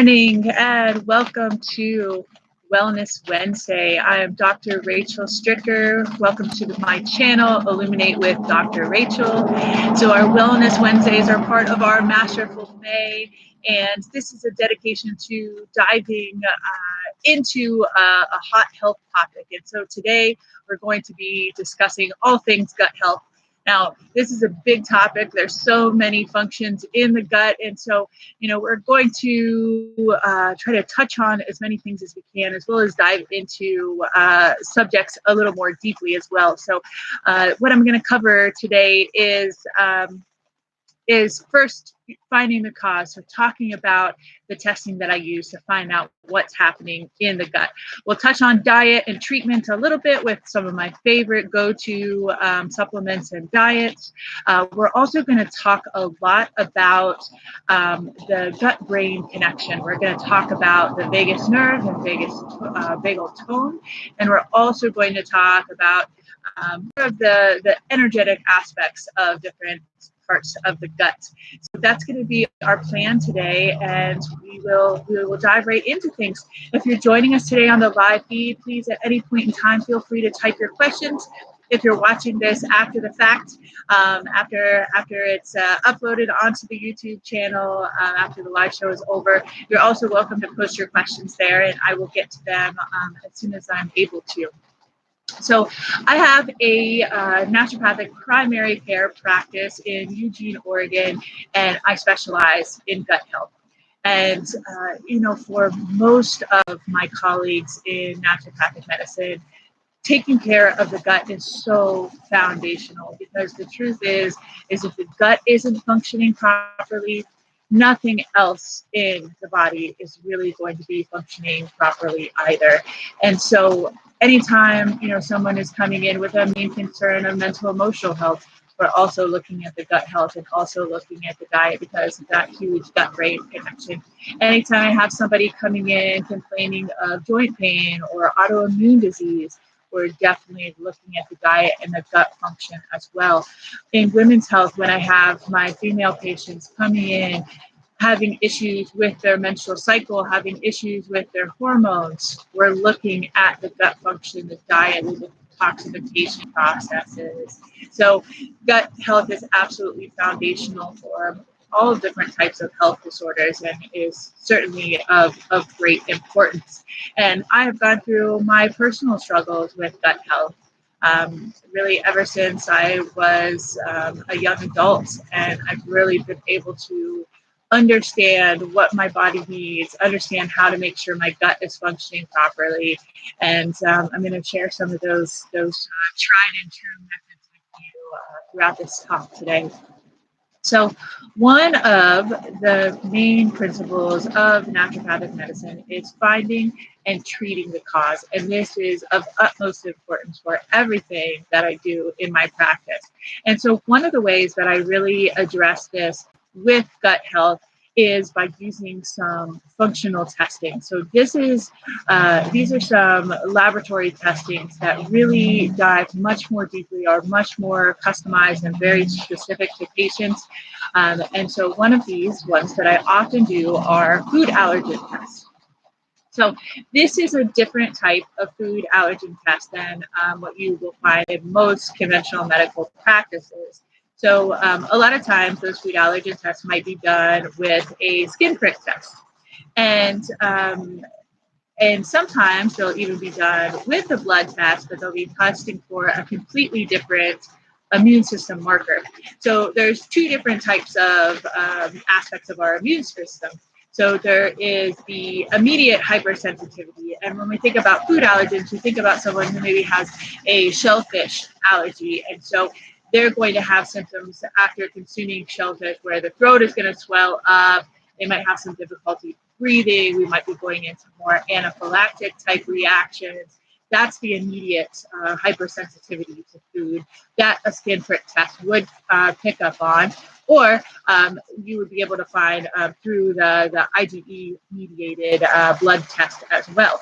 morning and welcome to Wellness Wednesday. I am Dr. Rachel Stricker. Welcome to my channel, Illuminate with Dr. Rachel. So our Wellness Wednesdays are part of our Masterful May, and this is a dedication to diving into a hot health topic. And so today we're going to be discussing all things gut health. Now, this is a big topic. There's so many functions in the gut. And so, we're going to try to touch on as many things as we can, as well as dive into subjects a little more deeply as well. So what I'm going to cover today is first finding the cause. So talking about the testing that I use to find out what's happening in the gut. We'll touch on diet and treatment a little bit with some of my favorite go-to supplements and diets. We're also going to talk a lot about the gut-brain connection. We're going to talk about the vagus nerve and vagal tone. And we're also going to talk about more of the energetic aspects of different parts of the gut. So that's going to be our plan today, and we will dive right into things. If you're joining us today on the live feed, please at any point in time feel free to type your questions. If you're watching this after the fact, after it's uploaded onto the YouTube channel, after the live show is over, you're also welcome to post your questions there, and I will get to them as soon as I'm able to. So I have a naturopathic primary care practice in Eugene, Oregon, and I specialize in gut health. And, for most of my colleagues in naturopathic medicine, taking care of the gut is so foundational, because the truth is if the gut isn't functioning properly, nothing else in the body is really going to be functioning properly either. And so anytime, someone is coming in with a main concern of mental emotional health, we're also looking at the gut health and also looking at the diet, because of that huge gut-brain connection. Anytime I have somebody coming in complaining of joint pain or autoimmune disease, we're definitely looking at the diet and the gut function as well. In women's health, when I have my female patients coming in having issues with their menstrual cycle, having issues with their hormones, we're looking at the gut function, the diet, the detoxification processes. So gut health is absolutely foundational for all different types of health disorders, and is certainly of great importance. And I have gone through my personal struggles with gut health, really ever since I was a young adult, and I've really been able to understand what my body needs, understand how to make sure my gut is functioning properly. And I'm going to share some of those tried and true methods with you throughout this talk today. So one of the main principles of naturopathic medicine is finding and treating the cause. And this is of utmost importance for everything that I do in my practice. And so one of the ways that I really address this with gut health is by using some functional testing. So these are some laboratory testings that really dive much more deeply, are much more customized and very specific to patients. And so one of these ones that I often do are food allergen tests. So this is a different type of food allergen test than what you will find in most conventional medical practices. So a lot of times those food allergen tests might be done with a skin prick test. And sometimes they'll even be done with a blood test, but they'll be testing for a completely different immune system marker. So there's two different types of aspects of our immune system. So there is the immediate hypersensitivity. And when we think about food allergens, we think about someone who maybe has a shellfish allergy. And so they're going to have symptoms after consuming shellfish where the throat is going to swell up. They might have some difficulty breathing. We might be going into more anaphylactic type reactions. That's the immediate hypersensitivity to food that a skin prick test would pick up on, or you would be able to find through the IgE-mediated blood test as well.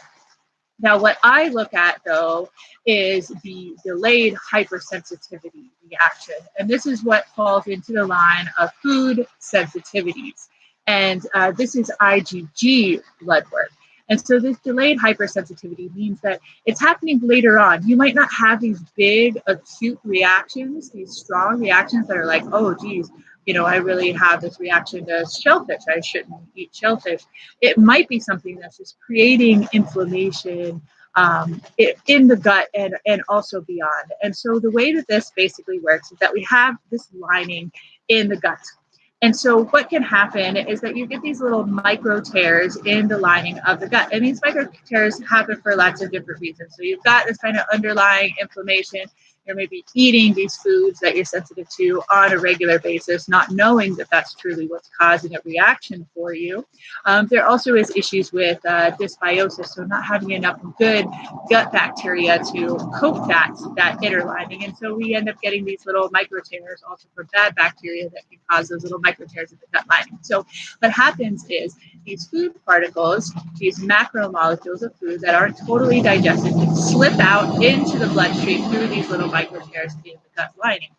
Now, what I look at, though, is the delayed hypersensitivity reaction. And this is what falls into the line of food sensitivities. And this is IgG blood work. And so this delayed hypersensitivity means that it's happening later on. You might not have these big acute reactions, these strong reactions that are like, oh, geez, I really have this reaction to shellfish. I shouldn't eat shellfish. It might be something that's just creating inflammation in the gut and also beyond. And so the way that this basically works is that we have this lining in the gut. And so what can happen is that you get these little micro tears in the lining of the gut. And these micro tears happen for lots of different reasons. So you've got this kind of underlying inflammation. You're maybe eating these foods that you're sensitive to on a regular basis, not knowing that that's truly what's causing a reaction for you. There also is issues with dysbiosis, so not having enough good gut bacteria to coat that inner lining. And so we end up getting these little micro tears also for bad bacteria that can cause those little micro tears in the gut lining. So what happens is these food particles, these macromolecules of food that aren't totally digested, can slip out into the bloodstream through these little micro tears in the gut lining.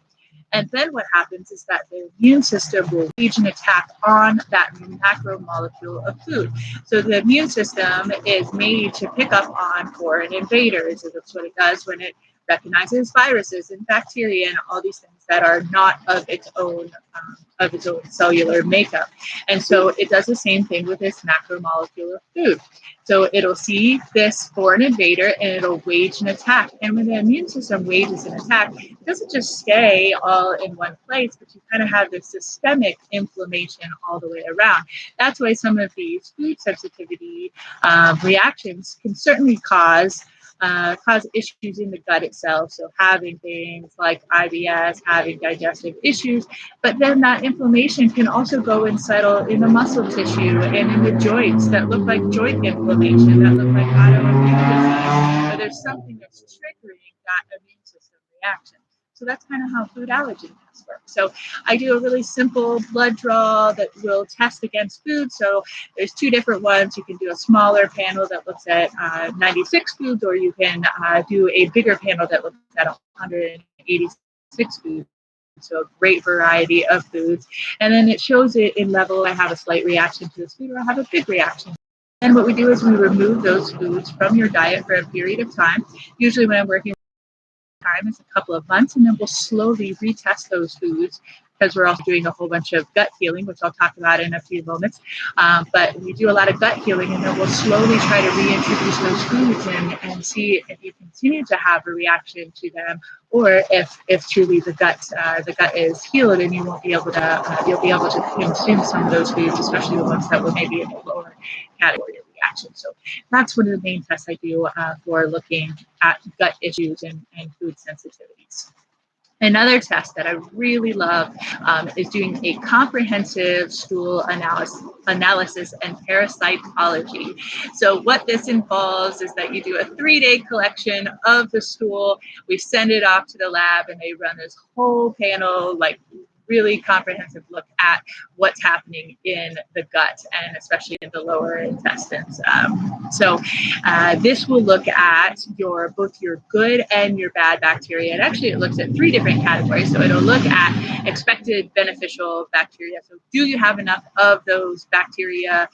And then what happens is that the immune system will wage an attack on that macromolecule of food. So the immune system is made to pick up on foreign invaders. And that's what it does when it recognizes viruses and bacteria and all these things that are not of its own cellular makeup. And so it does the same thing with this macromolecule of food. So it'll see this foreign invader and it'll wage an attack. And when the immune system wages an attack, it doesn't just stay all in one place, but you kind of have this systemic inflammation all the way around. That's why some of these food sensitivity reactions can certainly cause issues in the gut itself. So having things like IBS, having digestive issues, but then that inflammation can also go and settle in the muscle tissue and in the joints that look like joint inflammation, that look like autoimmune disease, or there's something that's triggering that immune system reaction. So that's kind of how food allergen tests work. So I do a really simple blood draw that will test against food. So there's two different ones. You can do a smaller panel that looks at 96 foods, or you can do a bigger panel that looks at 186 foods. So a great variety of foods. And then it shows it in level. I have a slight reaction to this food, or I have a big reaction. And what we do is we remove those foods from your diet for a period of time. Usually when I'm working time is a couple of months, and then we'll slowly retest those foods because we're also doing a whole bunch of gut healing, which I'll talk about in a few moments. But we do a lot of gut healing, and then we'll slowly try to reintroduce those foods and see if you continue to have a reaction to them, or if truly the gut is healed and you won't be able to you'll be able to consume some of those foods, especially the ones that were maybe in the lower category of reaction. So that's one of the main tests I do for looking at gut issues and food sensitivities. Another test that I really love is doing a comprehensive stool analysis and parasitology. So what this involves is that you do a 3-day collection of the stool. We send it off to the lab, and they run this whole panel, like really comprehensive look at what's happening in the gut, and especially in the lower intestines. So this will look at both your good and your bad bacteria. And actually it looks at 3 different categories. So it'll look at expected beneficial bacteria. So do you have enough of those bacteria,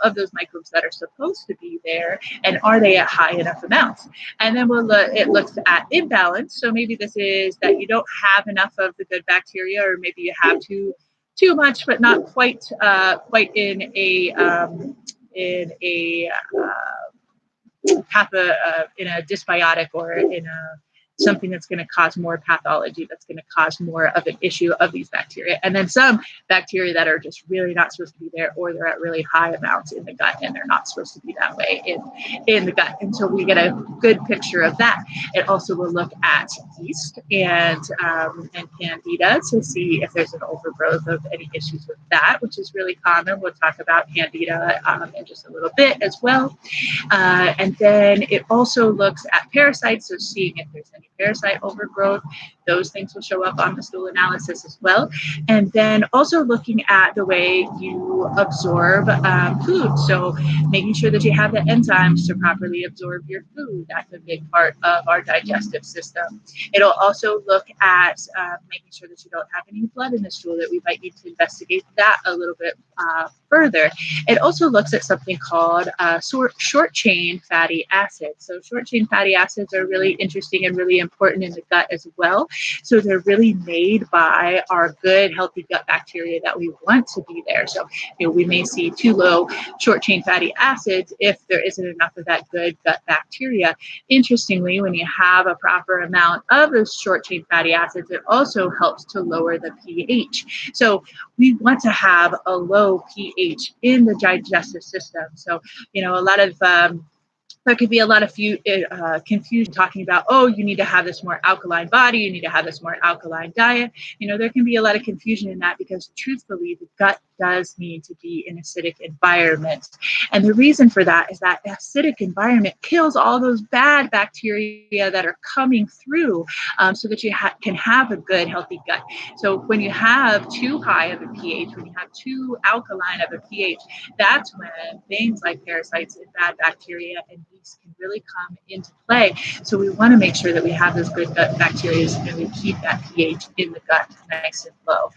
of those microbes that are supposed to be there, and are they at high enough amounts? And then it looks at imbalance. So maybe this is that you don't have enough of the good bacteria, or maybe you have too much, but not quite in a dysbiotic, or in something that's going to cause more pathology, that's going to cause more of an issue of these bacteria. And then some bacteria that are just really not supposed to be there, or they're at really high amounts in the gut and they're not supposed to be that way in the gut. And so we get a good picture of that. It also will look at yeast and candida to see if there's an overgrowth of any issues with that, which is really common. We'll talk about candida in just a little bit as well. And then it also looks at parasites, so seeing if there's any parasite overgrowth. Those things will show up on the stool analysis as well. And then also looking at the way you absorb food. So making sure that you have the enzymes to properly absorb your food. That's a big part of our digestive system. It'll also look at making sure that you don't have any blood in the stool, that we might need to investigate that a little bit further. It also looks at something called short chain fatty acids. So short chain fatty acids are really interesting and really important in the gut as well. So they're really made by our good, healthy gut bacteria that we want to be there. So, we may see too low short chain fatty acids if there isn't enough of that good gut bacteria. Interestingly, when you have a proper amount of those short chain fatty acids, it also helps to lower the pH. So we want to have a low pH in the digestive system. So, a lot of there could be a lot of confusion talking about, oh, you need to have this more alkaline body, you need to have this more alkaline diet. There can be a lot of confusion in that because truthfully, the gut does need to be an acidic environment. And the reason for that is that acidic environment kills all those bad bacteria that are coming through so that you can have a good, healthy gut. So when you have too high of a pH, when you have too alkaline of a pH, that's when things like parasites and bad bacteria and yeast can really come into play. So we want to make sure that we have those good gut bacteria and we keep that pH in the gut nice and low.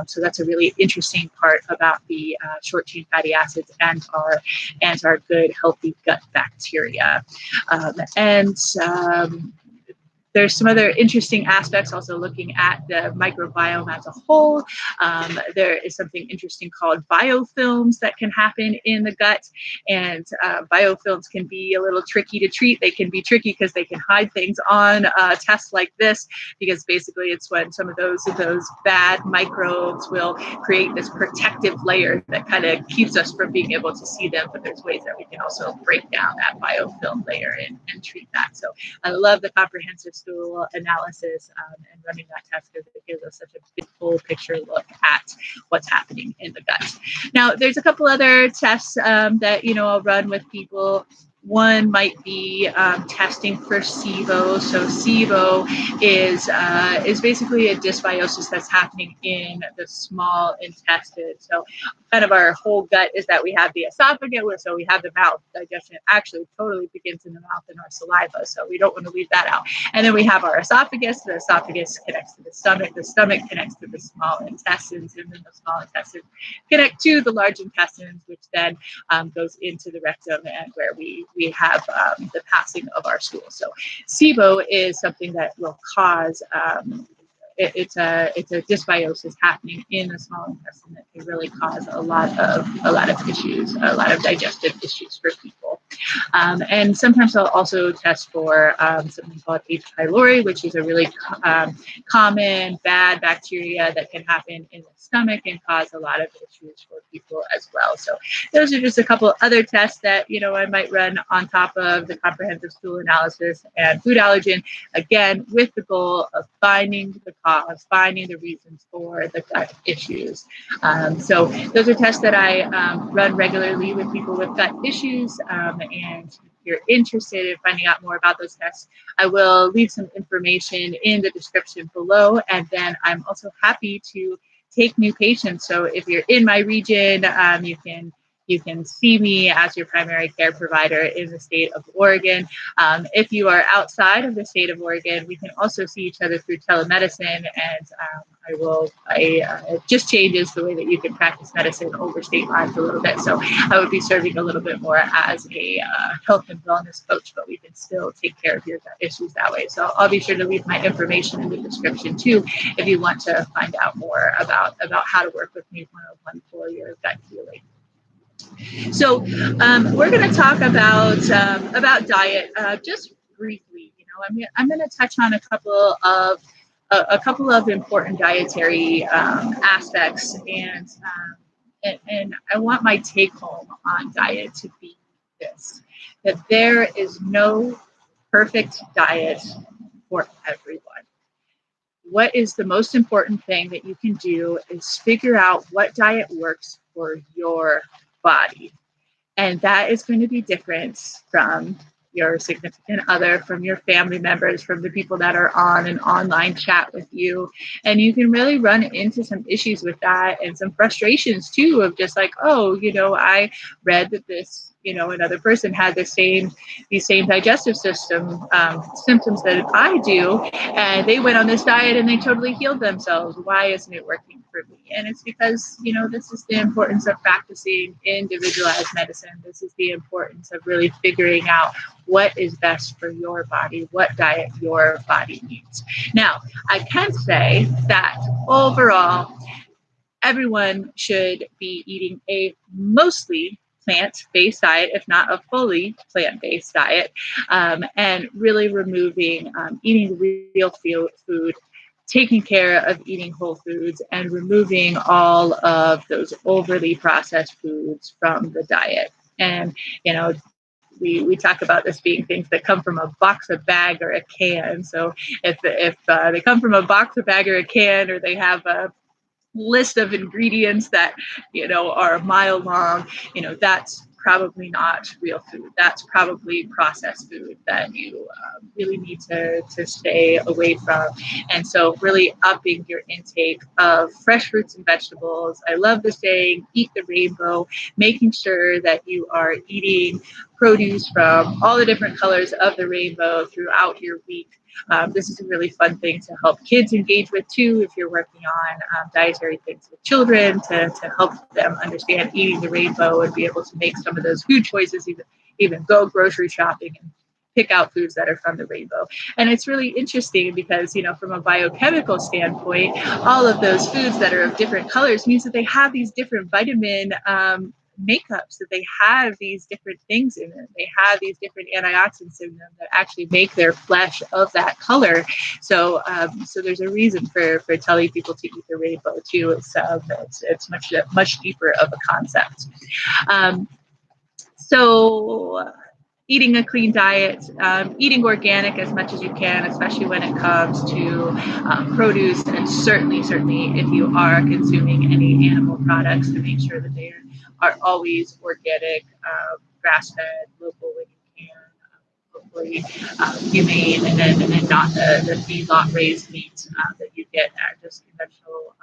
So that's a really interesting part about the short chain fatty acids and our good healthy gut bacteria. There's some other interesting aspects also looking at the microbiome as a whole. There is something interesting called biofilms that can happen in the gut. And biofilms can be a little tricky to treat. They can be tricky because they can hide things on tests like this, because basically it's when some of those bad microbes will create this protective layer that kind of keeps us from being able to see them. But there's ways that we can also break down that biofilm layer and treat that. So I love the comprehensive stool analysis and running that test because it gives us such a big full picture look at what's happening in the gut. Now, there's a couple other tests that I'll run with people. One might be testing for SIBO. So SIBO is basically a dysbiosis that's happening in the small intestine. So kind of our whole gut is that we have the esophagus, so we have the mouth. Digestion actually totally begins in the mouth and our saliva, so we don't want to leave that out. And then we have our esophagus. The esophagus connects to the stomach connects to the small intestines, and then the small intestines connect to the large intestines, which then goes into the rectum and where we have the passing of our stool. So SIBO is something that will cause it's a dysbiosis happening in the small intestine that can really cause a lot of issues, a lot of digestive issues for people. And sometimes I'll also test for something called H. pylori, which is a really common bad bacteria that can happen in the stomach and cause a lot of issues for people as well. So those are just a couple other tests that I might run on top of the comprehensive stool analysis and food allergen, again with the goal of finding the cause, finding the reasons for the gut issues. So those are tests that I run regularly with people with gut issues. And if you're interested in finding out more about those tests, I will leave some information in the description below. And then I'm also happy to take new patients. So if you're in my region, you can see me as your primary care provider in the state of Oregon. If you are outside of the state of Oregon, we can also see each other through telemedicine, and it just changes the way that you can practice medicine over state lines a little bit. So I would be serving a little bit more as a health and wellness coach, but we can still take care of your gut issues that way. So I'll be sure to leave my information in the description too, if you want to find out more about how to work with me one-on-one for your gut healing. So we're going to talk about diet just briefly. I'm going to touch on a couple of important dietary aspects, and I want my take home on diet to be this: that there is no perfect diet for everyone. What is the most important thing that you can do is figure out what diet works for your body. And that is going to be different from your significant other, from your family members, from the people that are on an online chat with you. And you can really run into some issues with that and some frustrations too, of just like, oh, I read that this, another person had these same digestive system symptoms that I do, and they went on this diet and they totally healed themselves. Why isn't it working for me? And it's because, this is the importance of practicing individualized medicine. This is the importance of really figuring out what is best for your body, what diet your body needs. Now, I can say that overall, everyone should be eating a mostly plant-based diet, if not a fully plant-based diet, and really removing eating real food, taking care of eating whole foods, and removing all of those overly processed foods from the diet. And, we talk about this being things that come from a box, a bag, or a can. So if they come from a box, a bag, or a can, or they have a list of ingredients that are a mile long, that's probably not real food. That's probably processed food that you really need to stay away from. And so really upping your intake of fresh fruits and vegetables. I love the saying, eat the rainbow, making sure that you are eating produce from all the different colors of the rainbow throughout your week. This is a really fun thing to help kids engage with too, if you're working on dietary things with children, to help them understand eating the rainbow and be able to make some of those food choices, even go grocery shopping and pick out foods that are from the rainbow. And it's really interesting because, from a biochemical standpoint, all of those foods that are of different colors means that they have these different vitamin makeups, that they have these different things in them. They have these different antioxidants in them that actually make their flesh of that color. So there's a reason for telling people to eat the rainbow too. It's much deeper of a concept. So eating a clean diet, eating organic as much as you can, especially when it comes to produce, and certainly if you are consuming any animal products, to make sure that they are always organic, grass-fed, local when you can, hopefully humane, and not the feedlot raised meat that you get at just conventional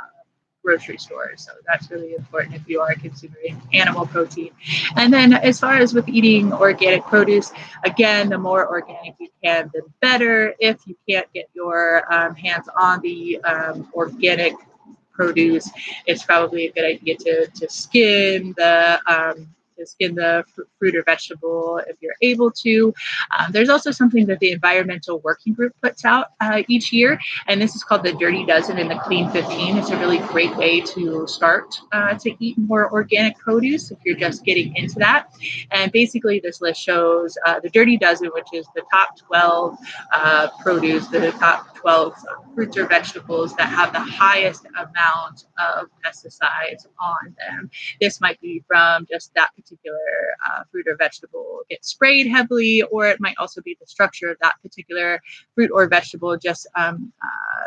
grocery stores. So that's really important if you are consuming animal protein. And then as far as with eating organic produce, again, the more organic you can, the better. If you can't get your hands on the organic produce, it's probably a good idea to skin the fruit or vegetable if you're able to. There's also something that the Environmental Working Group puts out each year, and this is called the Dirty Dozen and the Clean 15. It's a really great way to start to eat more organic produce if you're just getting into that. And basically this list shows the Dirty Dozen, which is the top 12 produce, the top 12 fruits or vegetables that have the highest amount of pesticides on them. This might be from just that particular fruit or vegetable gets sprayed heavily, or it might also be the structure of that particular fruit or vegetable just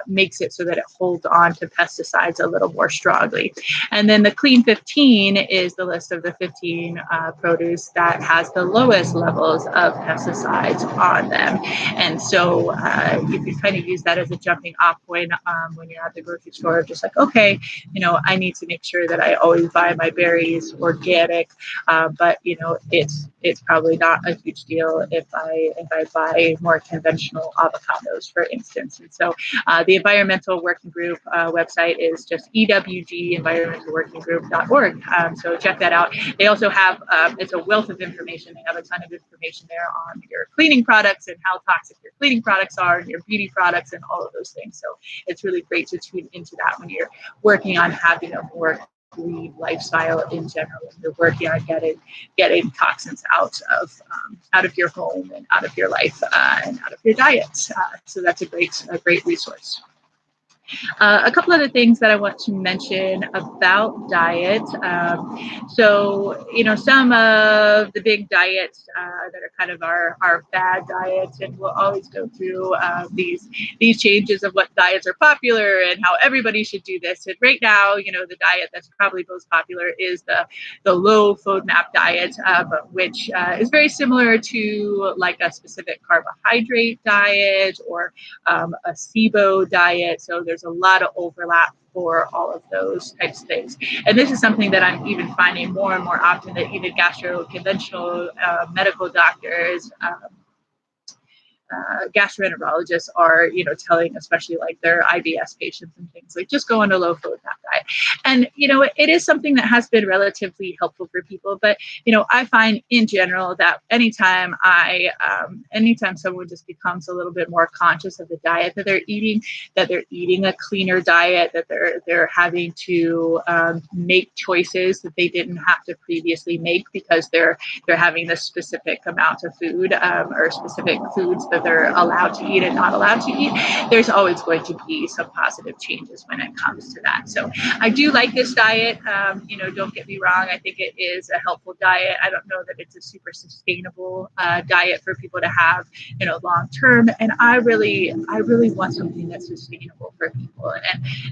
makes it so that it holds on to pesticides a little more strongly. And then the Clean 15 is the list of the 15 produce that has the lowest levels of pesticides on them. And so you can kind of use that as a jumping off point when you're at the grocery store, just like, okay, I need to make sure that I always buy my berries organic, but it's probably not a huge deal if I buy more conventional avocados, for instance. And so the Environmental Working Group website is just ewgenvironmentalworkinggroup.org. So check that out. They also have, it's a wealth of information. They have a ton of information there on your cleaning products and how toxic your cleaning products are, and your beauty products, and all of those things. So it's really great to tune into that when you're working on having a more clean lifestyle in general. You're working on getting toxins out of your home and out of your life and out of your diet. So that's a great resource. A couple other things that I want to mention about diet. Some of the big diets that are kind of our fad diets, and we'll always go through these changes of what diets are popular and how everybody should do this. And right now, the diet that's probably most popular is the low FODMAP diet, which is very similar to like a specific carbohydrate diet or a SIBO diet. So there's a lot of overlap for all of those types of things. And this is something that I'm even finding more and more often, that even conventional medical doctors, gastroenterologists are, telling, especially like their IBS patients and things, like just go on a low FODMAP diet. And, it is something that has been relatively helpful for people. But, I find in general that anytime someone just becomes a little bit more conscious of the diet that they're eating a cleaner diet, that they're having to make choices that they didn't have to previously make because they're having this specific amount of food or specific foods that they're allowed to eat and not allowed to eat, there's always going to be some positive changes when it comes to that. So I do like this diet. Don't get me wrong. I think it is a helpful diet. I don't know that it's a super sustainable diet for people to have, long term. And I really want something that's sustainable for people.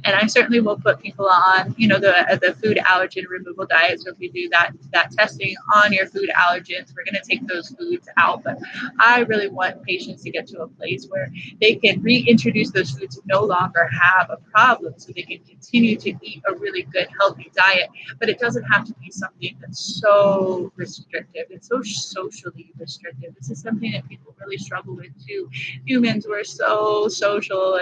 And I certainly will put people on, the food allergen removal diet. So if we do that testing on your food allergens, we're going to take those foods out. But I really want patients to get to a place where they can reintroduce those foods and no longer have a problem, so they can continue to eat a really good, healthy diet. But it doesn't have to be something that's so restrictive and so socially restrictive. This is something that people really struggle with too. Humans, we're so social,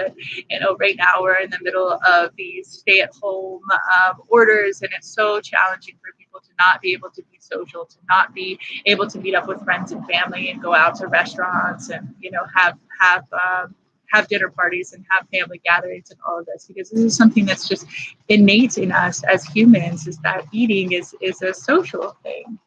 and right now we're in the middle of these stay-at-home orders, and it's so challenging for people to not be able to be social, to not be able to meet up with friends and family and go out to restaurants and have dinner parties and have family gatherings and all of this, because this is something that's just innate in us as humans, is that eating is a social thing.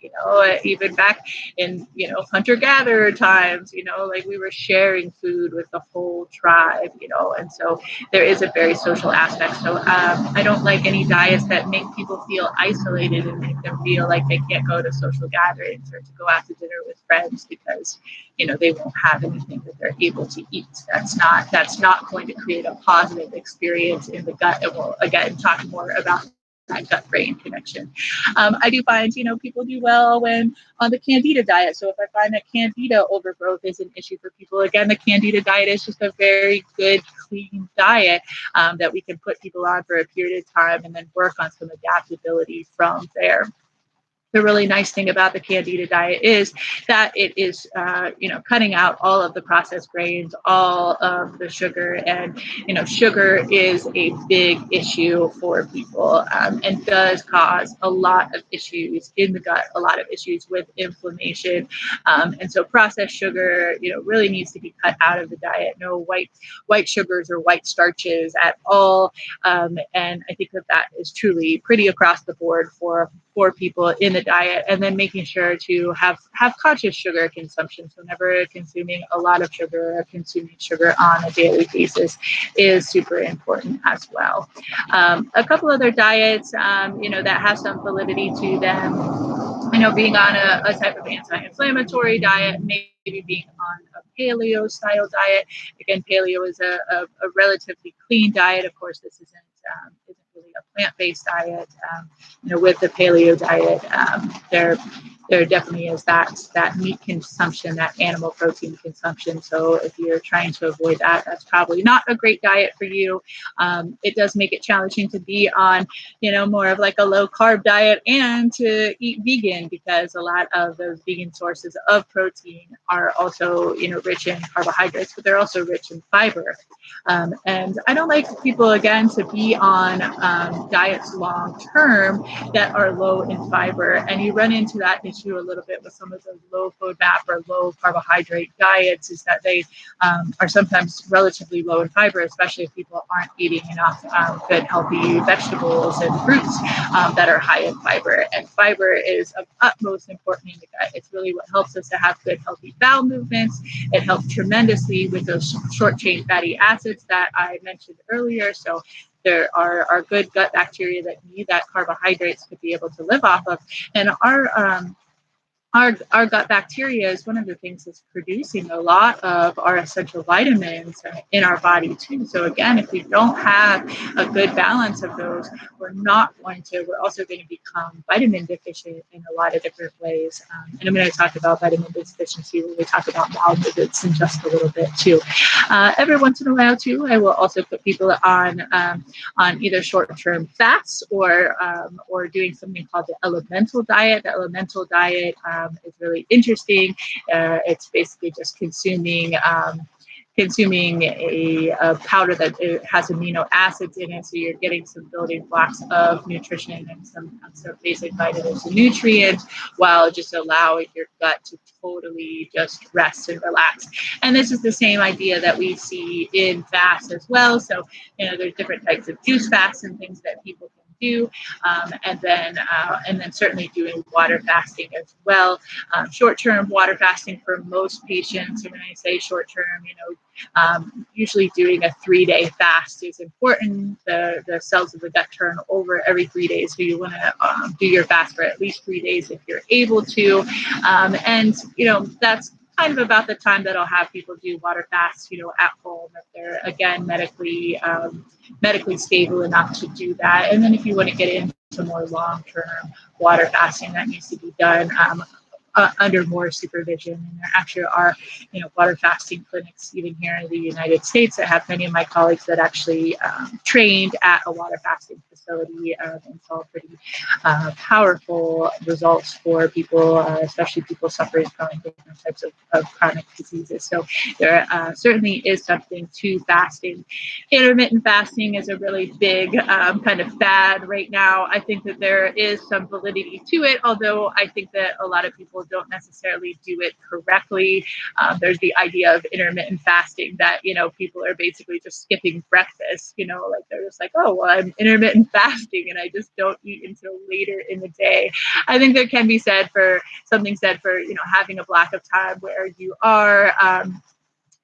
Even back in hunter-gatherer times, like we were sharing food with the whole tribe, and so there is a very social aspect. So I don't like any diets that make people feel isolated and make them feel like they can't go to social gatherings or to go out to dinner with friends because they won't have anything that they're able to eat. That's not going to create a positive experience in the gut. And we'll again talk more about that gut-brain connection. I do find, people do well when on the Candida diet. So if I find that Candida overgrowth is an issue for people, again, the Candida diet is just a very good, clean diet that we can put people on for a period of time and then work on some adaptability from there. The really nice thing about the Candida diet is that it is, cutting out all of the processed grains, all of the sugar, and, sugar is a big issue for people and does cause a lot of issues in the gut, a lot of issues with inflammation. And so processed sugar, really needs to be cut out of the diet. No white sugars or white starches at all. And I think that is truly pretty across the board for people in the diet, and then making sure to have conscious sugar consumption. So never consuming a lot of sugar or consuming sugar on a daily basis is super important as well. A couple other diets, that have some validity to them. Being on a type of anti-inflammatory diet, maybe being on a paleo style diet. Again, paleo is a relatively clean diet. Of course, this isn't really a plant-based diet. With the paleo diet, there definitely is that meat consumption, that animal protein consumption. So if you're trying to avoid that, that's probably not a great diet for you. It does make it challenging to be on, more of like a low carb diet and to eat vegan, because a lot of those vegan sources of protein are also, rich in carbohydrates, but they're also rich in fiber. And I don't like people, again, to be on diets long term that are low in fiber, and you run into that issue issue a little bit with some of those low FODMAP or low carbohydrate diets is that they are sometimes relatively low in fiber, especially if people aren't eating enough good, healthy vegetables and fruits that are high in fiber. And fiber is of utmost importance in the gut. It's really what helps us to have good, healthy bowel movements. It helps tremendously with those short chain fatty acids that I mentioned earlier. So there are good gut bacteria that need that carbohydrates to be able to live off of. And our gut bacteria is one of the things that's producing a lot of our essential vitamins in our body too. So again, if we don't have a good balance of those, we're also going to become vitamin deficient in a lot of different ways. And I'm going to talk about vitamin deficiency when we talk about bowel movements in just a little bit too. Every once in a while too, I will also put people on either short-term fasts or doing something called the elemental diet. The elemental diet is really interesting. It's basically just consuming a powder that it has amino acids in it, so you're getting some building blocks of nutrition and some basic vitamins and nutrients, while just allowing your gut to totally just rest and relax. And this is the same idea that we see in fasts as well. So there's different types of juice fasts and things that people can do, and then certainly doing water fasting as well. Short-term water fasting for most patients, and when I say short-term, usually doing a 3-day fast is important. The cells of the gut turn over every 3 days, so you want to do your fast for at least 3 days if you're able to. And that's kind of about the time that I'll have people do water fasts, at home if they're again medically stable enough to do that. And then if you want to get into more long-term water fasting, that needs to be done under more supervision. And there actually are, water fasting clinics even here in the United States that have many of my colleagues that actually trained at a water fasting facility and saw pretty powerful results for people, especially people suffering from different types of chronic diseases. So there certainly is something to fasting. Intermittent fasting is a really big kind of fad right now. I think that there is some validity to it, although I think that a lot of people don't necessarily do it correctly. There's the idea of intermittent fasting that, people are basically just skipping breakfast, like they're just like, oh, well, I'm intermittent fasting and I just don't eat until later in the day. I think there can be something said for, having a block of time where you are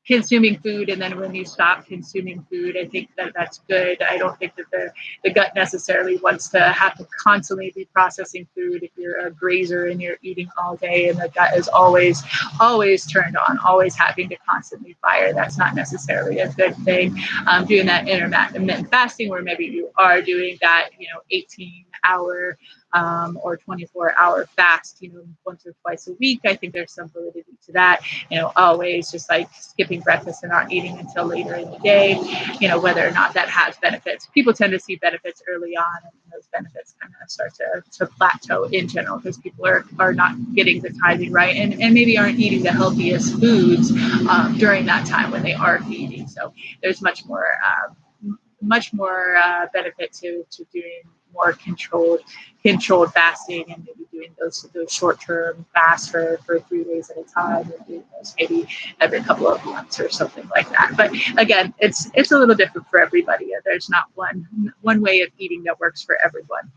consuming food, and then when you stop consuming food, I think that that's good. I don't think that the gut necessarily wants to have to constantly be processing food. If you're a grazer and you're eating all day and the gut is always turned on, always having to constantly fire, that's not necessarily a good thing. Doing that intermittent fasting where maybe you are doing that 18-hour or 24-hour fast, once or twice a week. I think there's some validity to that. Always just like skipping breakfast and not eating until later in the day, whether or not that has benefits. People tend to see benefits early on, and those benefits kind of start to plateau in general because people are not getting the timing right and maybe aren't eating the healthiest foods during that time when they are feeding. So there's much more benefit to doing more controlled fasting and maybe doing those short-term fasts for 3 days at a time, and doing those maybe every couple of months or something like that. But again, it's a little different for everybody. There's not one way of eating that works for everyone.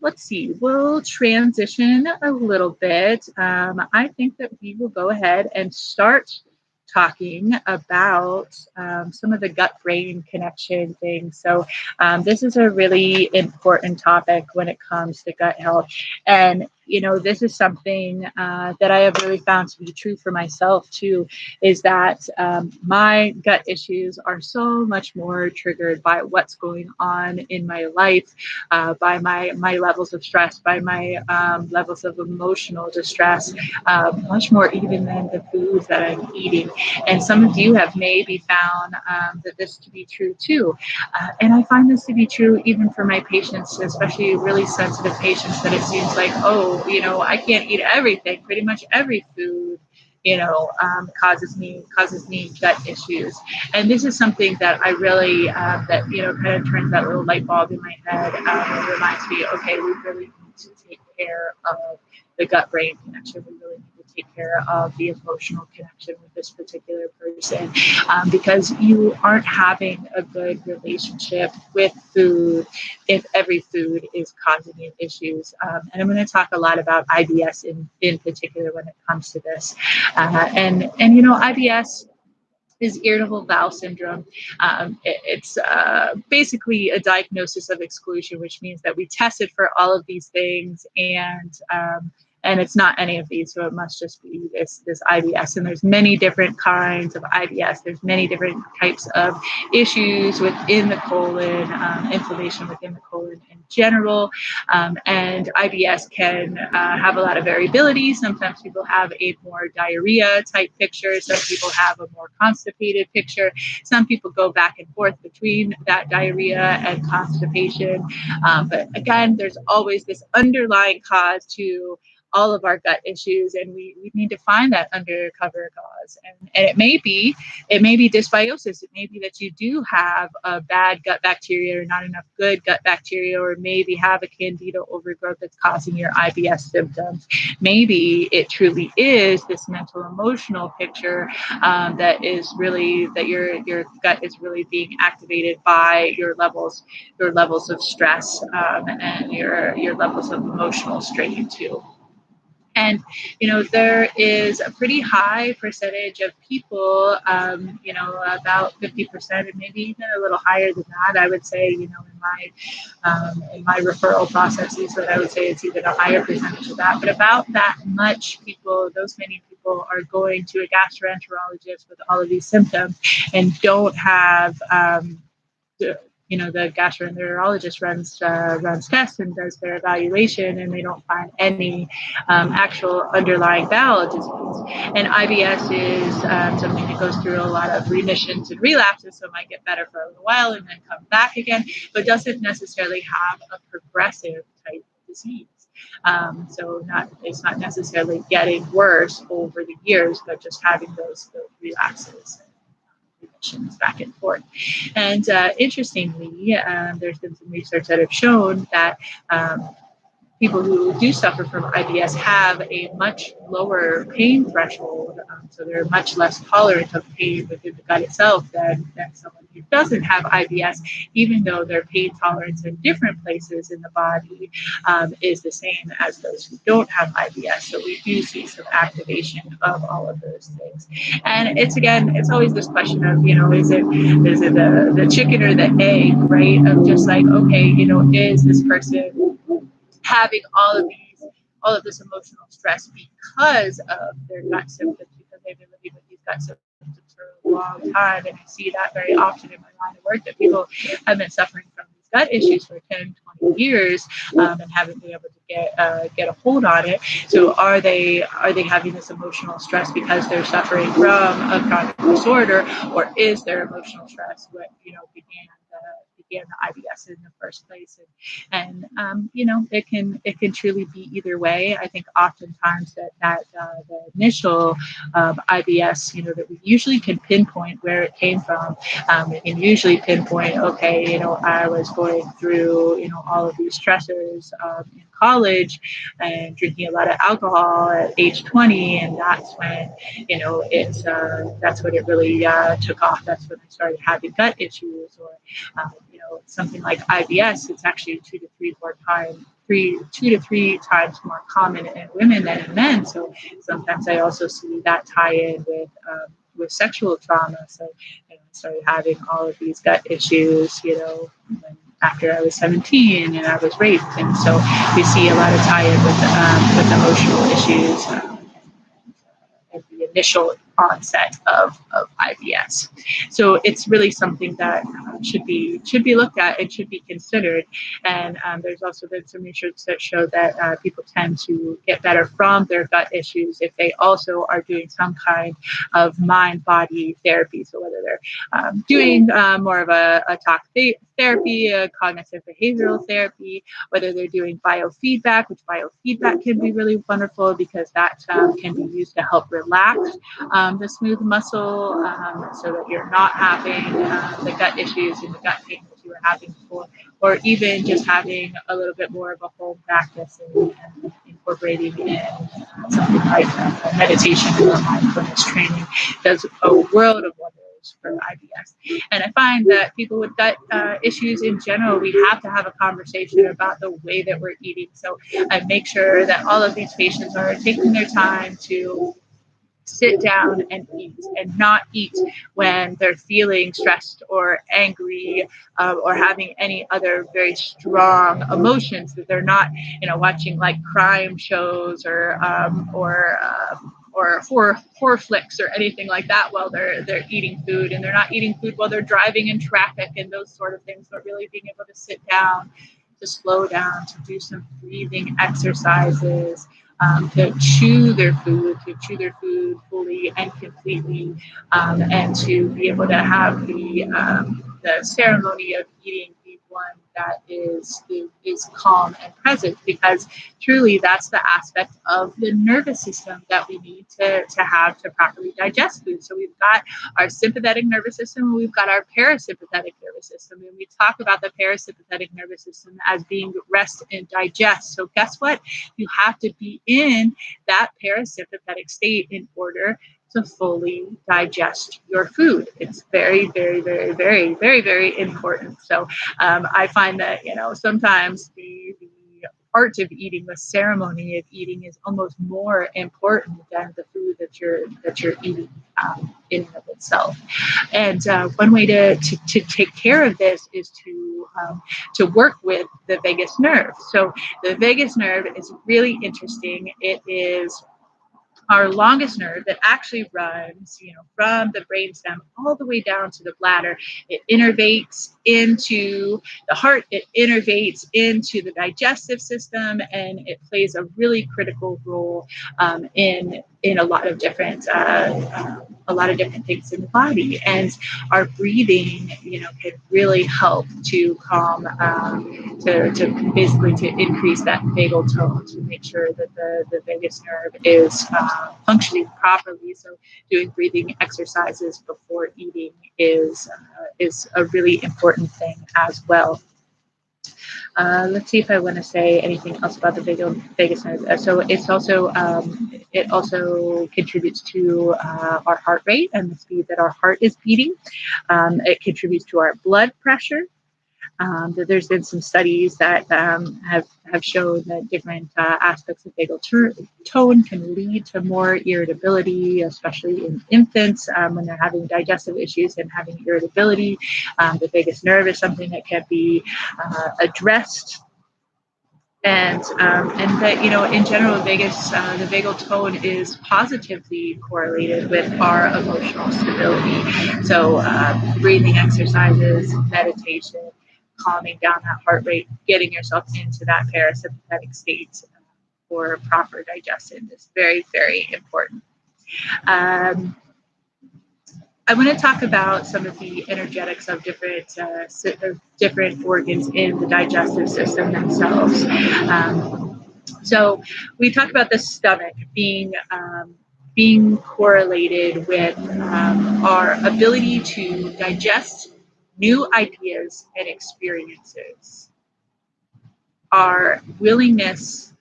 Let's see, we'll transition a little bit. I think that we will go ahead and start talking about some of the gut-brain connection things. So this is a really important topic when it comes to gut health. And, this is something that I have really found to be true for myself too, is that my gut issues are so much more triggered by what's going on in my life, by my levels of stress, by my levels of emotional distress, much more even than the foods that I'm eating. And some of you have maybe found that this to be true too. And I find this to be true even for my patients, especially really sensitive patients, that it seems like, I can't eat everything. Pretty much every food causes me gut issues. And this is something that I really, that, kind of turns that little light bulb in my head, and reminds me, okay, we really need to take care of the gut brain connection. We really need to take care of the emotional connection with this particular person, because you aren't having a good relationship with food if every food is causing you issues. And I'm going to talk a lot about IBS in particular when it comes to this. And IBS is irritable bowel syndrome. It's basically a diagnosis of exclusion, which means that we tested for all of these things, and it's not any of these, so it must just be this IBS. And there's many different kinds of IBS. There's many different types of issues within the colon, inflammation within the colon in general. And IBS can have a lot of variability. Sometimes people have a more diarrhea type picture. Some people have a more constipated picture. Some people go back and forth between that diarrhea and constipation. But again, there's always this underlying cause to all of our gut issues, and we need to find that undercover cause. And it may be dysbiosis. It may be that you do have a bad gut bacteria or not enough good gut bacteria, or maybe have a candida overgrowth that's causing your IBS symptoms. Maybe it truly is this mental emotional picture that your gut is really being activated by your levels of stress, and your levels of emotional strain too. And, there is a pretty high percentage of people, about 50%, and maybe even a little higher than that, I would say, in my referral processes, that I would say it's even a higher percentage of that. But about that much people, those many people are going to a gastroenterologist with all of these symptoms and don't have, the gastroenterologist runs tests and does their evaluation, and they don't find any actual underlying bowel disease. And IBS is something that goes through a lot of remissions and relapses, so it might get better for a little while and then come back again, but doesn't necessarily have a progressive type disease. It's not necessarily getting worse over the years, but just having those relapses. Back and forth. And interestingly, there's been some research that have shown that people who do suffer from IBS have a much lower pain threshold, so they're much less tolerant of pain within the gut itself than someone who doesn't have IBS, even though their pain tolerance in different places in the body is the same as those who don't have IBS. So we do see some activation of all of those things. And it's always this question of, is it the chicken or the egg, right? Of just like, okay, is this person having all of this emotional stress because of their gut symptoms, because they've been living with these gut symptoms for a long time. And I see that very often in my line of work, that people have been suffering from these gut issues for 10, 20 years, and haven't been able to get a hold on it. So are they having this emotional stress because they're suffering from a chronic disorder, or is their emotional stress what began the IBS in the first place? And it can truly be either way. I think oftentimes that the initial IBS, that we usually can pinpoint where it came from. We can usually pinpoint, okay, I was going through, all of these stressors in college and drinking a lot of alcohol at age 20, and that's when, that's when it really took off. That's when I started having gut issues, or something like IBS. It's actually 2 to 3 times more common in women than in men. So sometimes I also see that tie in with sexual trauma. So I started having all of these gut issues, after I was 17 and I was raped. And so we see a lot of tie in with emotional issues, and the onset of IBS. So it's really something that should be looked at and should be considered. And there's also been some research that show that people tend to get better from their gut issues if they also are doing some kind of mind-body therapy. So whether they're doing more of a talk therapy, a cognitive behavioral therapy, whether they're doing biofeedback, which biofeedback can be really wonderful because that can be used to help relax the smooth muscle so that you're not having the gut issues and the gut pain that you were having before, or even just having a little bit more of a home practice and incorporating in something like meditation or mindfulness training does a world of wonders for IBS. And I find that people with gut issues in general, we have to have a conversation about the way that we're eating. So I make sure that all of these patients are taking their time to sit down and eat, and not eat when they're feeling stressed or angry or having any other very strong emotions, that they're not, watching like crime shows or horror flicks or anything like that while they're eating food, and they're not eating food while they're driving in traffic and those sort of things, but really being able to sit down, to slow down, to do some breathing exercises, to chew their food fully and completely, and to be able to have the ceremony of eating be one that is calm and present, because truly that's the aspect of the nervous system that we need to have to properly digest food. So we've got our sympathetic nervous system, and we've got our parasympathetic nervous system. And we talk about the parasympathetic nervous system as being rest and digest. So guess what? You have to be in that parasympathetic state in order to fully digest your food. It's very, very, very, very, very, very important. So I find that, sometimes the art of eating, the ceremony of eating, is almost more important than the food that you're eating in and of itself. And one way to take care of this is to work with the vagus nerve. So the vagus nerve is really interesting. It is our longest nerve that actually runs, from the brainstem all the way down to the bladder. It innervates into the heart, it innervates into the digestive system, and it plays a really critical role in a lot of different things in the body. And our breathing, can really help to calm, to basically to increase that vagal tone, to make sure that the vagus nerve is functioning properly. So doing breathing exercises before eating is a really important thing as well. Let's see if I want to say anything else about the vagus nerve. So it also contributes to our heart rate and the speed that our heart is beating. It contributes to our blood pressure. There's been some studies that have shown that different aspects of vagal tone can lead to more irritability, especially in infants when they're having digestive issues and having irritability. The vagus nerve is something that can be addressed. And that, in general, the vagal tone is positively correlated with our emotional stability. So breathing exercises, meditation, calming down that heart rate, getting yourself into that parasympathetic state for proper digestion is very, very important. I want to talk about some of the energetics of different organs in the digestive system themselves. So we talk about the stomach being correlated with our ability to digest new ideas and experiences, our willingness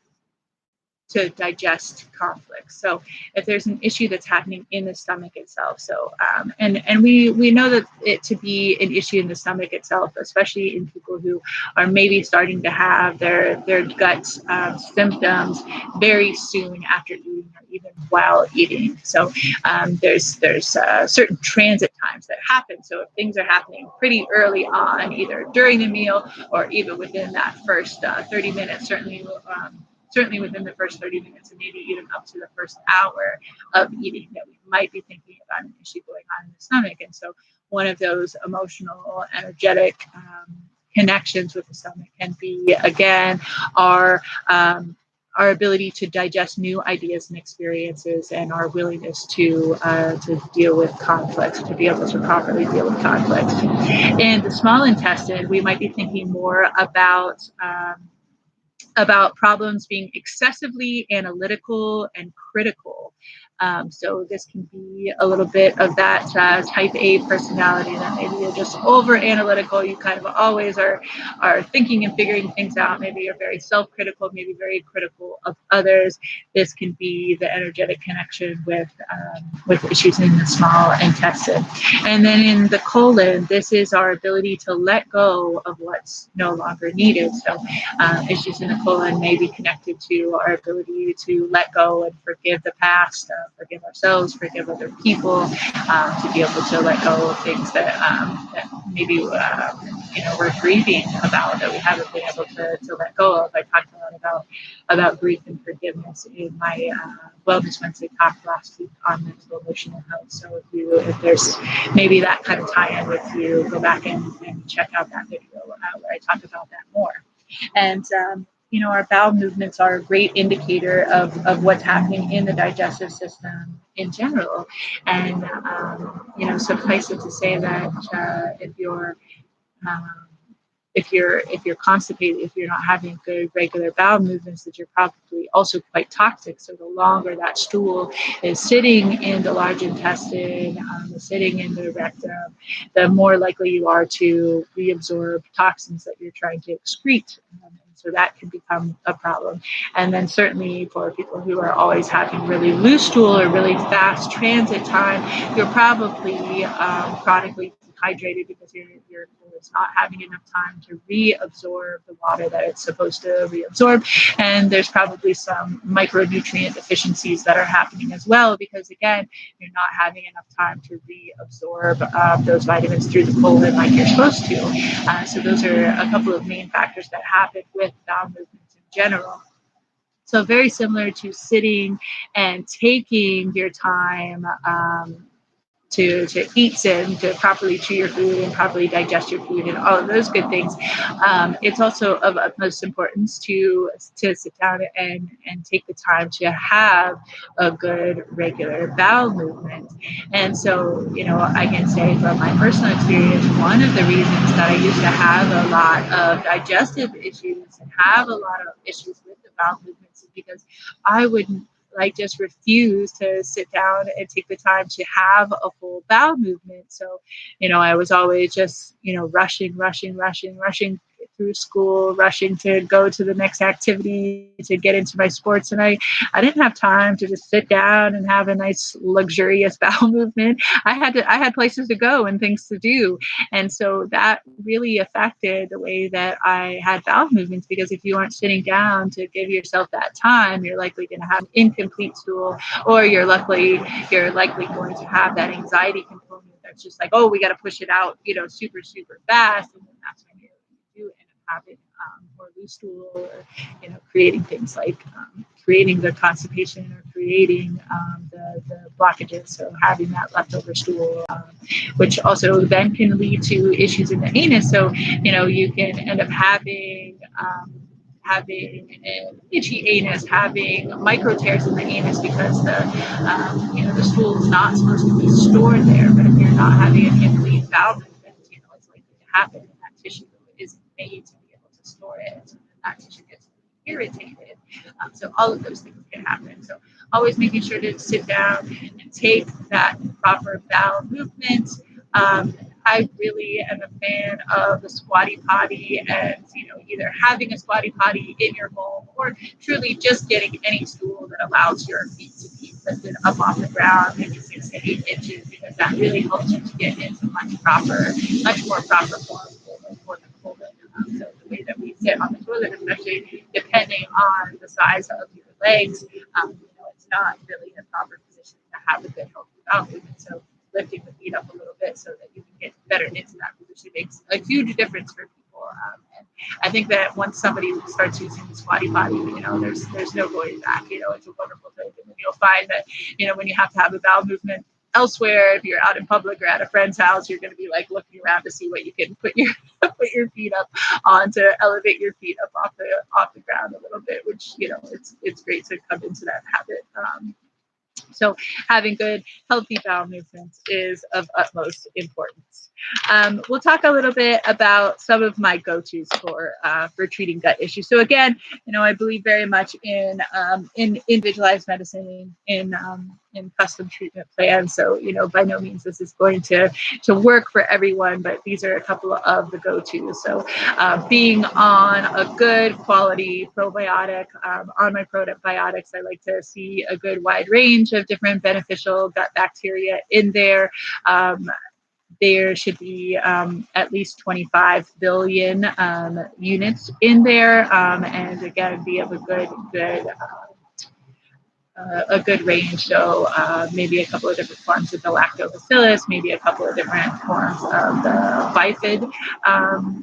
to digest conflicts. So if there's an issue that's happening in the stomach itself, and we know that it to be an issue in the stomach itself, especially in people who are maybe starting to have their gut symptoms very soon after eating or even while eating. So there's certain transit times that happen. So if things are happening pretty early on, either during the meal or even within that first 30 minutes, certainly within the first 30 minutes and maybe even up to the first hour of eating, that we might be thinking about an issue going on in the stomach. And so one of those emotional, energetic connections with the stomach can be, again, our our ability to digest new ideas and experiences, and our willingness to deal with conflict, to be able to properly deal with conflict. In the small intestine, we might be thinking more about problems being excessively analytical and critical. So this can be a little bit of that type A personality, that maybe you're just over analytical. You kind of always are thinking and figuring things out. Maybe you're very self-critical, maybe very critical of others. This can be the energetic connection with issues in the small intestine. And then in the colon, this is our ability to let go of what's no longer needed. So issues in the colon may be connected to our ability to let go and forgive the past, forgive ourselves, forgive other people, to be able to let go of things that maybe we're grieving about, that we haven't been able to let go of. I talked a lot about grief and forgiveness in my Wellness Wednesday talk last week on mental emotional health. So if there's maybe that kind of tie-in with you, go back and check out that video where I talk about that more. And our bowel movements are a great indicator of what's happening in the digestive system in general. And suffice it to say that if you're constipated, if you're not having good regular bowel movements, that you're probably also quite toxic. So the longer that stool is sitting in the large intestine, sitting in the rectum, the more likely you are to reabsorb toxins that you're trying to excrete. So that can become a problem. And then certainly for people who are always having really loose stool or really fast transit time, you're probably chronically dehydrated because your stool is not having enough time to reabsorb the water that it's supposed to reabsorb. And there's probably some micronutrient deficiencies that are happening as well, because again, you're not having enough time to reabsorb those vitamins through the colon like you're supposed to. So those are a couple of main factors that happen with bowel movements in general. So very similar to sitting and taking your time to eat and to properly chew your food and properly digest your food and all of those good things. It's also of utmost importance to sit down and take the time to have a good regular bowel movement. And so, I can say from my personal experience, one of the reasons that I used to have a lot of digestive issues and have a lot of issues with the bowel movements is because I wouldn't just refuse to sit down and take the time to have a full bowel movement. So, I was always just, rushing through school, rushing to go to the next activity, to get into my sports. And I didn't have time to just sit down and have a nice luxurious bowel movement. I had places to go and things to do. And so that really affected the way that I had bowel movements, because if you aren't sitting down to give yourself that time, you're likely going to have incomplete stool, or you're likely going to have that anxiety component that's just like, oh, we got to push it out, super, super fast. And then that's when you do end up having more loose stool, or, creating things like creating the constipation, or creating the blockages. So having that leftover stool, which also then can lead to issues in the anus. So, you can end up having an itchy anus, having micro tears in the anus, because the stool is not supposed to be stored there. But if you're not having a complete bowel movement, it's likely to happen, and that tissue isn't made to be able to store it. So that tissue gets irritated. So all of those things can happen. So always making sure to sit down and take that proper bowel movement. I really am a fan of the squatty potty, and either having a squatty potty in your home, or truly just getting any stool that allows your feet to be lifted up off the ground, maybe 6 to 8 inches, because that really helps you to get into much more proper form for the colon. So the way that we sit on the toilet, especially depending on the size of your legs, it's not really a proper position to have a good healthy bowel movement. So lifting the feet up a little bit so that you can get better into that position makes a huge difference for people. And I think that once somebody starts using the Squatty Potty, there's no going back. It's a wonderful thing. And then you'll find that, when you have to have a bowel movement elsewhere, if you're out in public or at a friend's house, you're going to be like looking around to see what you can put your feet up on to elevate your feet up off the ground a little bit, which, it's great to come into that habit. So having good, healthy bowel movements is of utmost importance. We'll talk a little bit about some of my go-tos for treating gut issues. So again, I believe very much in individualized medicine, in custom treatment plans. So by no means this is going to work for everyone, but these are a couple of the go-tos. So being on a good quality probiotic, on my probiotics, I like to see a good wide range of different beneficial gut bacteria in there. There should be at least 25 billion units in there, and again, be of a good range. So maybe a couple of different forms of the lactobacillus, maybe a couple of different forms of the bifid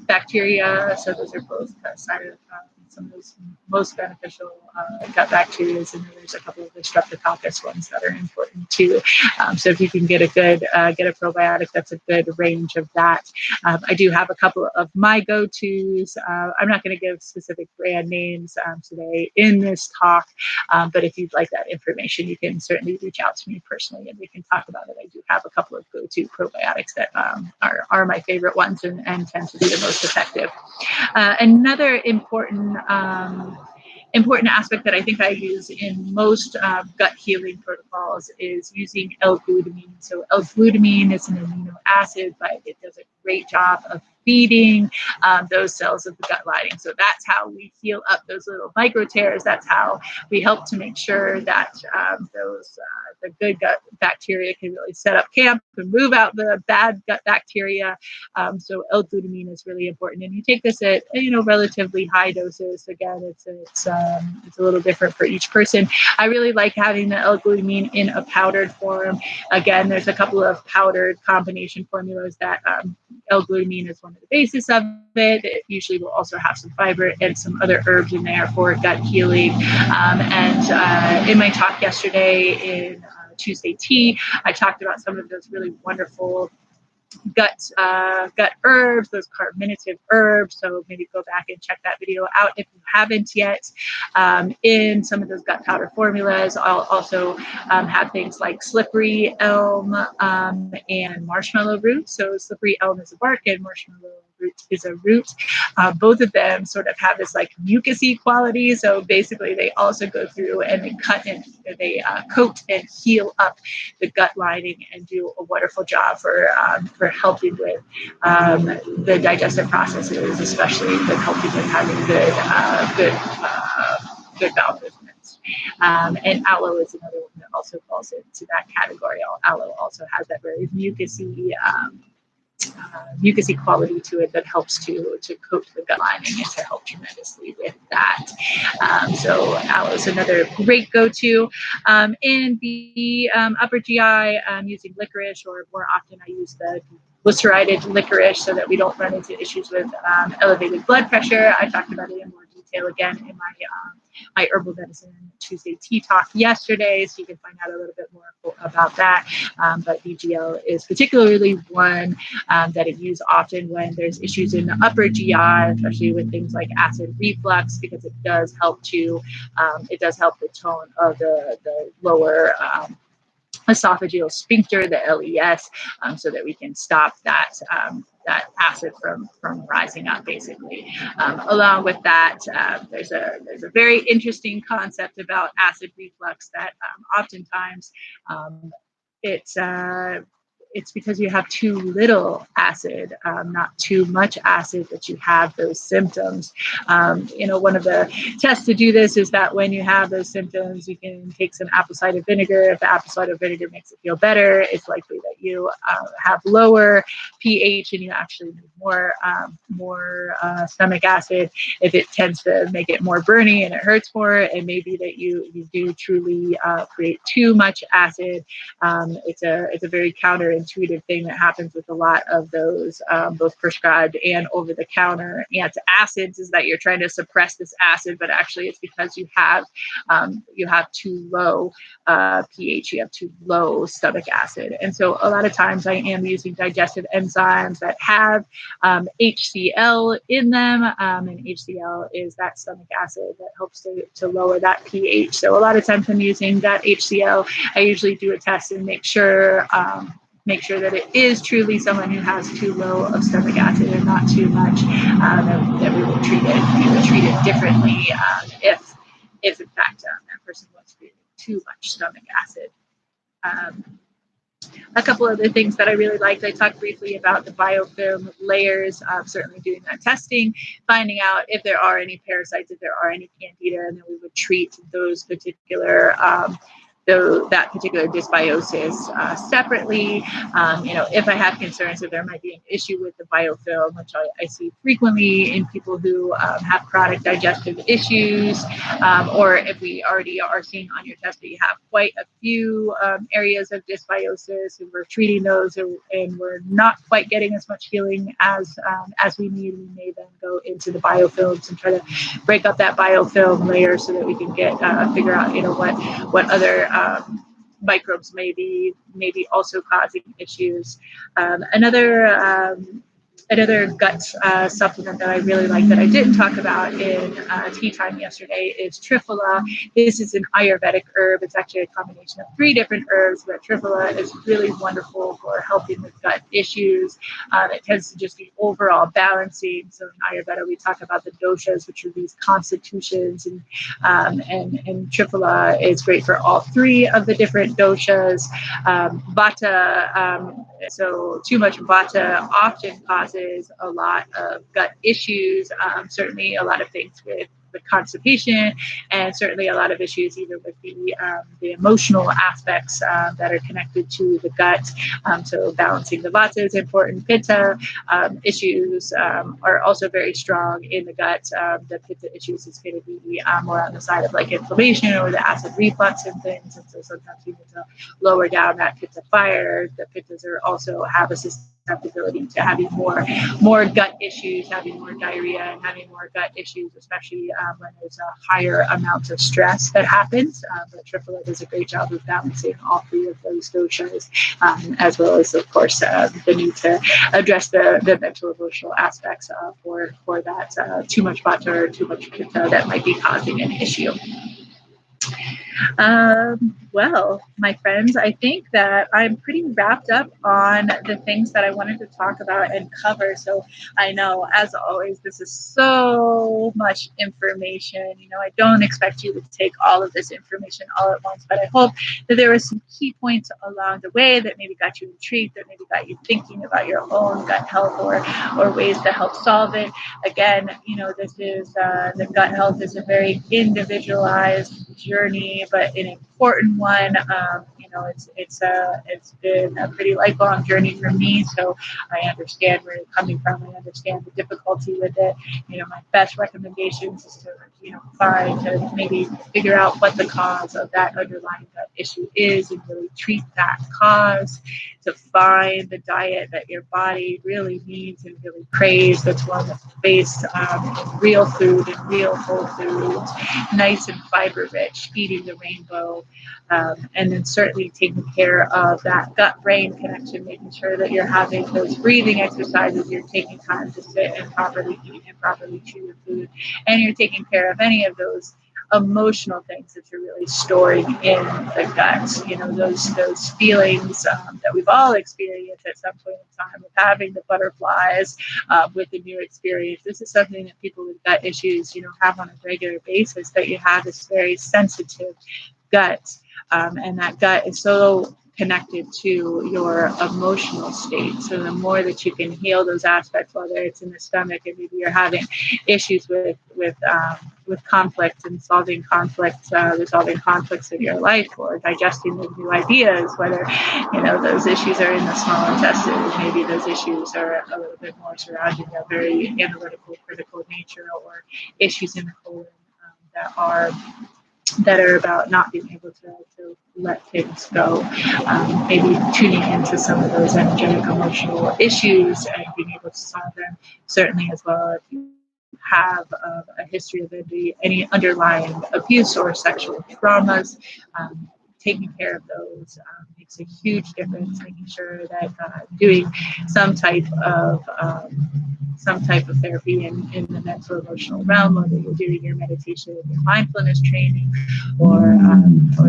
bacteria. So those are both some of those most beneficial gut bacteria, and then there's a couple of the streptococcus ones that are important too. So if you can get a probiotic, that's a good range of that. I do have a couple of my go-tos. I'm not going to give specific brand names today in this talk, but if you'd like that information, you can certainly reach out to me personally and we can talk about it. I do have a couple of go-to probiotics that are my favorite ones and tend to be the most effective. Another important aspect that I think I use in most gut healing protocols is using L-glutamine. So L-glutamine is an amino acid, but it does a great job of feeding those cells of the gut lining. So that's how we heal up those little micro tears. That's how we help to make sure that the good gut bacteria can really set up camp and move out the bad gut bacteria. So L-glutamine is really important, and you take this at relatively high doses. Again, it's a little different for each person. I really like having the L-glutamine in a powdered form. Again, there's a couple of powdered combination formulas that L-glutamine is one of the basis of it. It usually will also have some fiber and some other herbs in there for gut healing. And in my talk yesterday in Tuesday Tea, I talked about some of those really wonderful gut herbs, those carminative herbs. So maybe go back and check that video out if you haven't yet. In some of those gut powder formulas, I'll also have things like slippery elm and marshmallow root. So slippery elm is a bark and marshmallow root is a root. Both of them sort of have this like mucusy quality. So basically they also go through and they coat and heal up the gut lining and do a wonderful job for helping with the digestive processes, especially with helping with having good bowel movements. And aloe is another one that also falls into that category. Aloe also has that very mucusy quality to it that helps to coat the gut lining and to help tremendously with that. So aloe is another great go-to. In the upper GI, I'm using licorice, or more often I use the glycerided licorice so that we don't run into issues with elevated blood pressure. I talked about it in more detail again in my herbal medicine Tuesday Tea talk yesterday, so you can find out a little bit more about that. But BGL is particularly one that I use often when there's issues in the upper GI, especially with things like acid reflux, because it does help the tone of the lower esophageal sphincter, the LES, so that we can stop that acid from rising up, basically. Along with that, there's a very interesting concept about acid reflux that oftentimes it's because you have too little acid, not too much acid, that you have those symptoms. One of the tests to do this is that when you have those symptoms, you can take some apple cider vinegar. If the apple cider vinegar makes it feel better, it's likely that you have lower pH and you actually need more stomach acid. If it tends to make it more burny and it hurts more, and maybe that you do truly create too much acid, it's a very counterintuitive intuitive thing that happens with a lot of those, both prescribed and over-the-counter antacids, is that you're trying to suppress this acid, but actually it's because you have too low pH, you have too low stomach acid. And so a lot of times I am using digestive enzymes that have HCl in them, and HCl is that stomach acid that helps to lower that pH. So a lot of times I'm using that HCl. I usually do a test and make sure that it is truly someone who has too low of stomach acid and not too much, that we would treat it differently if in fact that person was feeling too much stomach acid. A couple other things that I really liked. I talked briefly about the biofilm layers, certainly doing that testing, finding out if there are any parasites, if there are any candida, and then we would treat those particular that particular dysbiosis separately. If I have concerns that there might be an issue with the biofilm, which I see frequently in people who have chronic digestive issues, or if we already are seeing on your test that you have quite a few areas of dysbiosis, and we're treating those, and we're not quite getting as much healing as we need, we may then go into the biofilms and try to break up that biofilm layer so that we can figure out what other microbes may be also causing issues. Another gut supplement that I really like that I didn't talk about in tea time yesterday is Triphala. This is an Ayurvedic herb. It's actually a combination of 3 different herbs, but Triphala is really wonderful for helping with gut issues. It tends to just be overall balancing. So in Ayurveda, we talk about the doshas, which are these constitutions, and Triphala is great for all 3 of the different doshas. Vata, so too much Vata often causes a lot of gut issues, certainly a lot of things with constipation, and certainly a lot of issues either with the emotional aspects that are connected to the gut. So balancing the Vata is important. Pitta issues are also very strong in the gut. The Pitta issues is going to be more on the side of like inflammation or the acid reflux and things. And so sometimes we need to lower down that Pitta fire. The Pittas also have a susceptibility to having more gut issues, having more diarrhea, and having more gut issues, especially when there's a higher amount of stress that happens. But Triphala does a great job of balancing all 3 of those doshas, as well as, of course, the need to address the mental emotional aspects for that too much Vata or too much Pitta that might be causing an issue. Well, my friends, I think that I'm pretty wrapped up on the things that I wanted to talk about and cover. So I know, as always, this is so much information. I don't expect you to take all of this information all at once, but I hope that there were some key points along the way that maybe got you intrigued, that maybe got you thinking about your own gut health or ways to help solve it. Again, this is the gut health is a very individualized journey, but an important one. It's been a pretty lifelong journey for me, so I understand where you're coming from. I understand the difficulty with it. My best recommendations is to maybe figure out what the cause of that underlying gut issue is and really treat that cause, to find the diet that your body really needs and really craves, that's one that's based on real food and real whole foods, nice and fiber rich, feeding the rainbow, and then certainly taking care of that gut-brain connection, making sure that you're having those breathing exercises, you're taking time to sit and properly eat and properly chew your food, and you're taking care of any of those emotional things that you're really storing in the gut. Those feelings that we've all experienced at some point in time, with having the butterflies, with the new experience. This is something that people with gut issues, have on a regular basis, that you have this very sensitive gut, and that gut is so connected to your emotional state. So the more that you can heal those aspects, whether it's in the stomach, and maybe you're having issues with conflict and solving conflicts, resolving conflicts in your life, or digesting the new ideas, whether those issues are in the small intestine, maybe those issues are a little bit more surrounding a very analytical, critical nature, or issues in the colon that are that are about not being able to let things go. Maybe tuning into some of those energetic, emotional issues and being able to solve them. Certainly, as well, if you have a history of any underlying abuse or sexual traumas, taking care of those makes a huge difference. Making sure that doing some type of therapy in the mental emotional realm, whether you're doing your meditation, your mindfulness training, or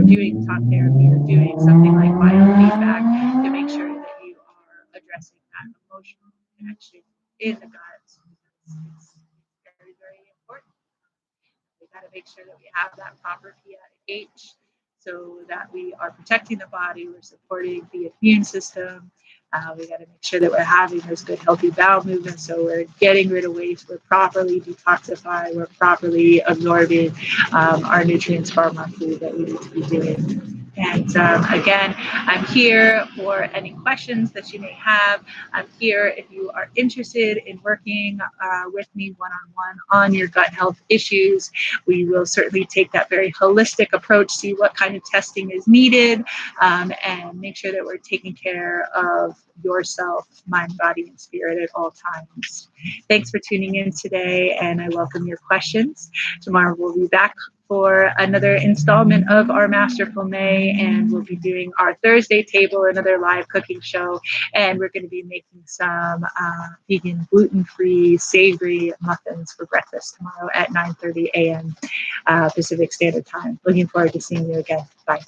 doing talk therapy, or doing something like biofeedback, to make sure that you are addressing that emotional connection in the gut. It's very, very important. We got to make sure that we have that proper pH so that we are protecting the body, we're supporting the immune system. We got to make sure that we're having those good, healthy bowel movements. So we're getting rid of waste, we're properly detoxifying, we're properly absorbing our nutrients from our food that we need to be doing. And again, I'm here for any questions that you may have. I'm here if you are interested in working with me one-on-one on your gut health issues. We will certainly take that very holistic approach, see what kind of testing is needed, and make sure that we're taking care of yourself, mind, body, and spirit at all times. Thanks for tuning in today, and I welcome your questions. Tomorrow we'll be back for another installment of our Masterful May, and we'll be doing our Thursday table, another live cooking show, and we're going to be making some vegan, gluten-free, savory muffins for breakfast tomorrow at 9:30 a.m. Pacific Standard Time. Looking forward to seeing you again. Bye.